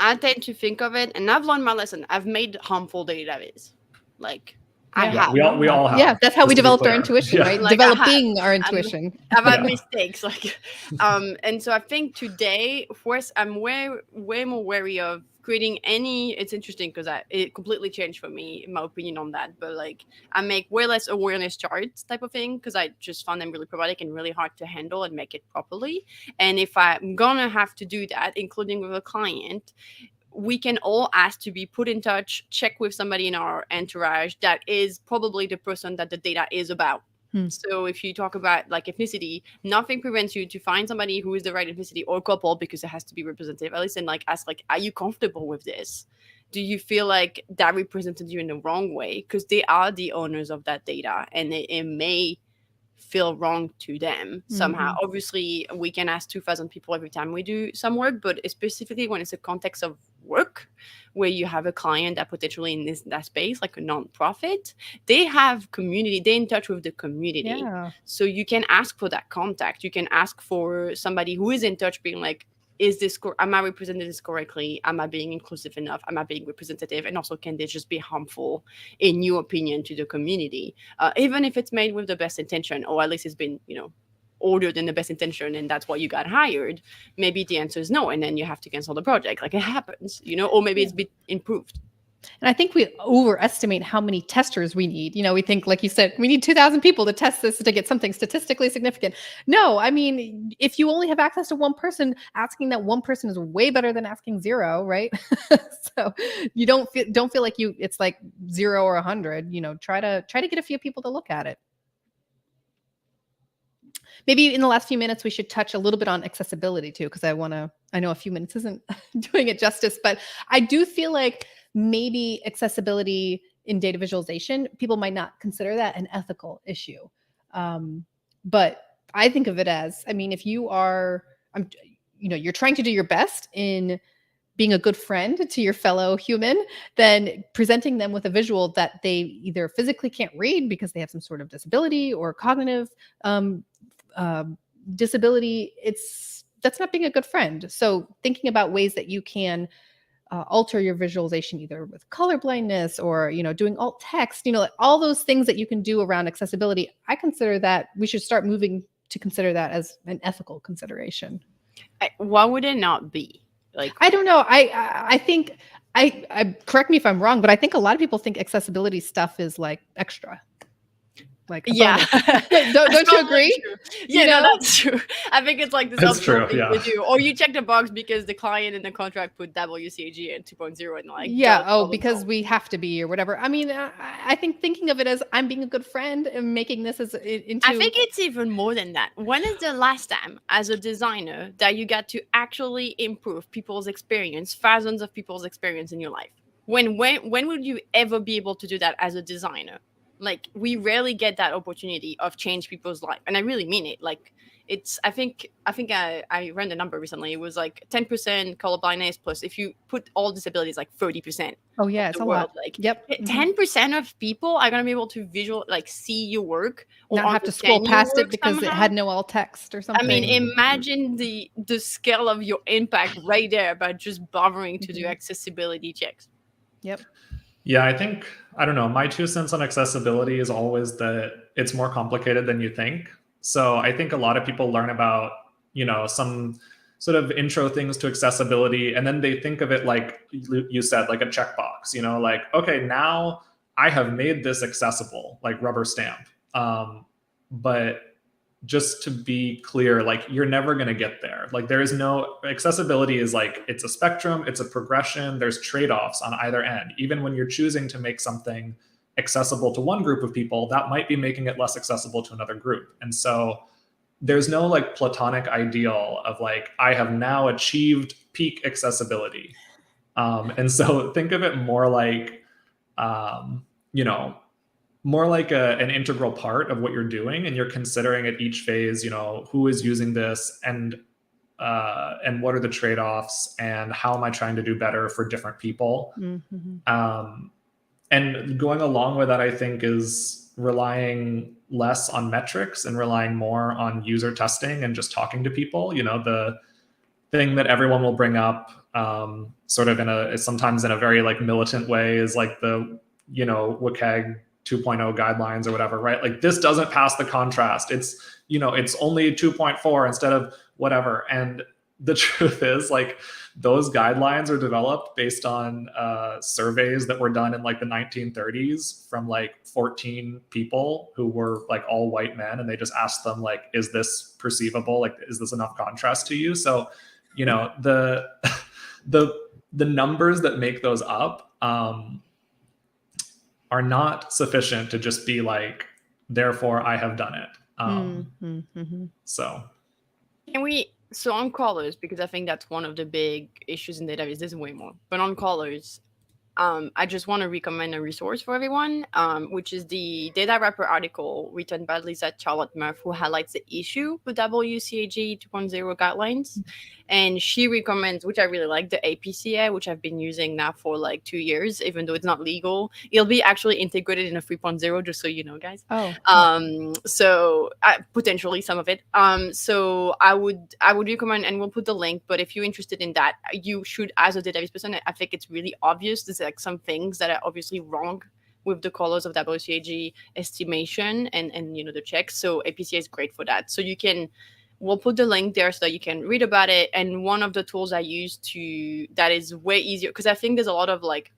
I tend to think of it, and I've learned my lesson. I've made harmful Dataviz. Like, I have. We all have. Yeah, that's how we developed our intuition, right? Like developing our intuition. I've had mistakes, like, and so I think today, first, I'm way more wary of creating any. It's interesting because it completely changed for me, my opinion on that. But like, I make way less awareness charts type of thing because I just found them really problematic and really hard to handle and make it properly. And if I'm gonna have to do that, including with a client, we can all ask to be put in touch, check with somebody in our entourage that is probably the person that the data is about. So if you talk about like ethnicity, nothing prevents you to find somebody who is the right ethnicity or couple, because it has to be representative at least, and like ask like, are you comfortable with this? Do you feel like that represented you in the wrong way? Because they are the owners of that data and it may feel wrong to them somehow. Obviously, we can ask 2,000 people every time we do some work, but specifically when it's a context of work where you have a client that potentially in that space, like a nonprofit, they have community, they're in touch with the community. Yeah. So you can ask for that contact. You can ask for somebody who is in touch being like, am I representing this correctly? Am I being inclusive enough? Am I being representative? And also, can they just be harmful, in your opinion, to the community? Even if it's made with the best intention, or at least it's been, you know, ordered in the best intention and that's why you got hired, maybe the answer is no, and then you have to cancel the project. Like, it happens, you know, or maybe it's been improved. And I think we overestimate how many testers we need. You know, we think, like you said, we need 2,000 people to test this to get something statistically significant. No, I mean, if you only have access to one person, asking that one person is way better than asking zero, right? So you don't feel like it's like 0 or 100. You know, try to get a few people to look at it. maybe in the last few minutes, we should touch a little bit on accessibility too, because I know a few minutes isn't doing it justice, but I do feel like maybe accessibility in data visualization, people might not consider that an ethical issue. But I think of it as, I mean, if you are, you're trying to do your best in being a good friend to your fellow human, then presenting them with a visual that they either physically can't read because they have some sort of disability or cognitive disability, that's not being a good friend. So thinking about ways that you can alter your visualization, either with color blindness or, doing alt text, like all those things that you can do around accessibility, I consider that we should start moving to consider that as an ethical consideration. Why would it not be? Like, I don't know. I think I correct me if I'm wrong, but I think a lot of people think accessibility stuff is like extra. Like yeah, don't you agree? Yeah, no, that's true. I think it's like this optional thing we do, or you check the box because the client in the contract put WCAG in 2.0 and like because we have to be or whatever. I mean, I think thinking of it as I'm being a good friend and making this as into. I think it's even more than that. When is the last time, as a designer, that you got to actually improve people's experience, thousands of people's experience in your life? When would you ever be able to do that as a designer? Like, we rarely get that opportunity of change people's life. And I really mean it. Like, it's, I think I ran the number recently. It was like 10% colorblindness plus, if you put all disabilities, like 30%. Oh yeah, it's a lot. Like, yep. 10% of people are going to be able to see your work. Or not have to scroll past it because somehow. It had no alt text or something. I mean, imagine the scale of your impact right there by just bothering to do accessibility checks. Yep. Yeah, I don't know. My 2 cents on accessibility is always that it's more complicated than you think. So I think a lot of people learn about, some sort of intro things to accessibility, and then they think of it like you said, like a checkbox, like, okay, now I have made this accessible, like rubber stamp. But just to be clear, like, you're never going to get there. Like, there is no accessibility is like, it's a spectrum, it's a progression. There's trade-offs on either end. Even when you're choosing to make something accessible to one group of people, that might be making it less accessible to another group. And so there's no like platonic ideal of like, I have now achieved peak accessibility. And so think of it more like, more like an integral part of what you're doing, and you're considering at each phase, who is using this, and what are the trade-offs, and how am I trying to do better for different people. And going along with that, I think, is relying less on metrics and relying more on user testing and just talking to people. The thing that everyone will bring up, sort of sometimes in a very like militant way, is like the WCAG 2.0 guidelines or whatever, right? Like, this doesn't pass the contrast. It's only 2.4 instead of whatever. And the truth is, like, those guidelines are developed based on surveys that were done in like the 1930s from like 14 people who were like all white men, and they just asked them like, is this perceivable? Like, is this enough contrast to you? So, the numbers that make those up are not sufficient to just be like, therefore I have done it. So on colors, because I think that's one of the big issues in Dataviz, there's way more, but on colors, I just want to recommend a resource for everyone, which is the Data Wrapper article written by Lisa Charlotte Murph, who highlights the issue with WCAG 2.0 guidelines. And she recommends, which I really like, the APCA, which I've been using now for like 2 years, even though it's not legal. It'll be actually integrated in a 3.0, just so you know, guys. So potentially some of it. So I would recommend, and we'll put the link, but if you're interested in that, you should, as a Dataviz person, I think it's really obvious. There's like some things that are obviously wrong with the colors of WCAG estimation and the checks. So APCA is great for that. So we'll put the link there so that you can read about it. And one of the tools I use that is way easier, because I think there's a lot of like,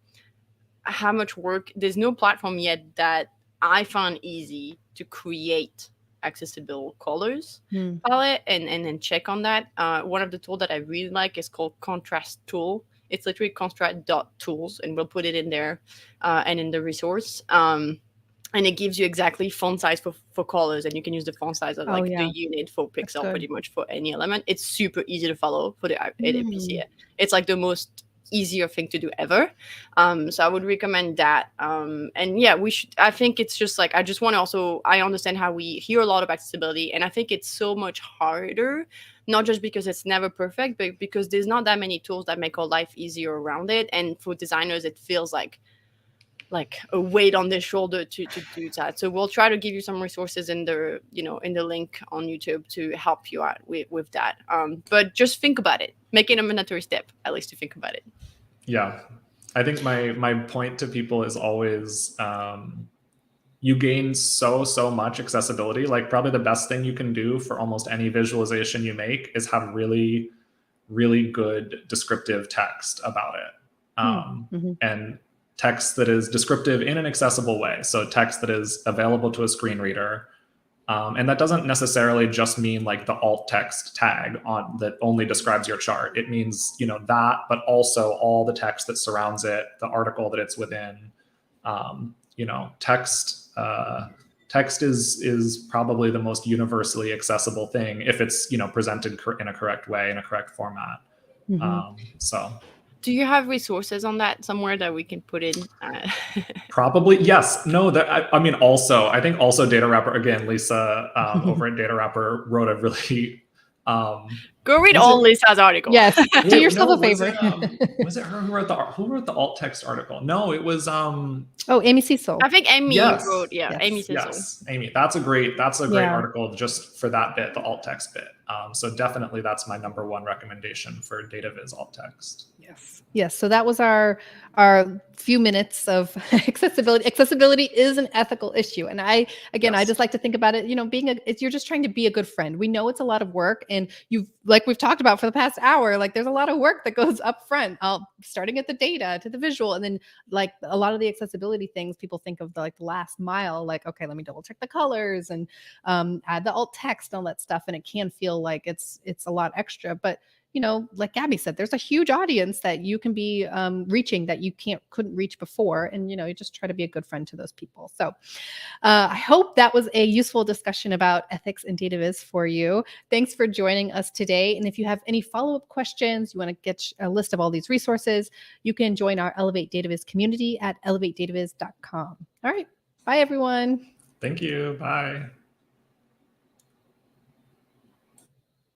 how much work, there's no platform yet that I found easy to create accessible colors palette and check on that. One of the tools that I really like is called Contrast Tool. It's literally contrast.tools, and we'll put it in there and in the resource. and it gives you exactly font size for colors, and you can use the font size of like the unit for pixel pretty much for any element. It's super easy to follow for the APC. It's like the most easier thing to do ever. So I would recommend that. And yeah, I think it's just like, I understand how we hear a lot of accessibility, and I think it's so much harder, not just because it's never perfect, but because there's not that many tools that make our life easier around it. And for designers, it feels like a weight on their shoulder to do that. So we'll try to give you some resources in the link on YouTube to help you out with that. But just think about it. Make it a mandatory step, at least to think about it. Yeah. I think my point to people is always, you gain so much accessibility. Like probably the best thing you can do for almost any visualization you make is have really, really good descriptive text about it. And text that is descriptive in an accessible way. So text that is available to a screen reader. And that doesn't necessarily just mean like the alt text tag on that only describes your chart. It means, that, but also all the text that surrounds it, the article that it's within. Text is probably the most universally accessible thing if it's, presented in a correct way, in a correct format. So. Do you have resources on that somewhere that we can put in? Probably, yes. No, I think also Data Wrapper, again, Lisa over at Data Wrapper wrote a really... Go read all Lisa's articles. Yes, do yourself a favor. Was it her who wrote the alt text article? No, it was... Amy Cecil. I think Amy wrote, Amy Cecil. Yes, Amy. That's a great article just for that bit, the alt text bit. So definitely that's my number one recommendation for Dataviz alt text. Yes. So that was our few minutes of accessibility. Accessibility is an ethical issue. And I just like to think about it, you're just trying to be a good friend. We know it's a lot of work, and like we've talked about for the past hour, like there's a lot of work that goes up front, starting at the data to the visual. And then like a lot of the accessibility things, people think of the last mile, like, okay, let me double check the colors and add the alt text and all that stuff. And it can feel like it's a lot extra, but like Gabby said, there's a huge audience that you can be reaching that you couldn't reach before. And, you just try to be a good friend to those people. So I hope that was a useful discussion about ethics and Dataviz for you. Thanks for joining us today. And if you have any follow-up questions, you want to get a list of all these resources, you can join our Elevate Dataviz community at elevatedataviz.com. All right. Bye, everyone. Thank you. Bye.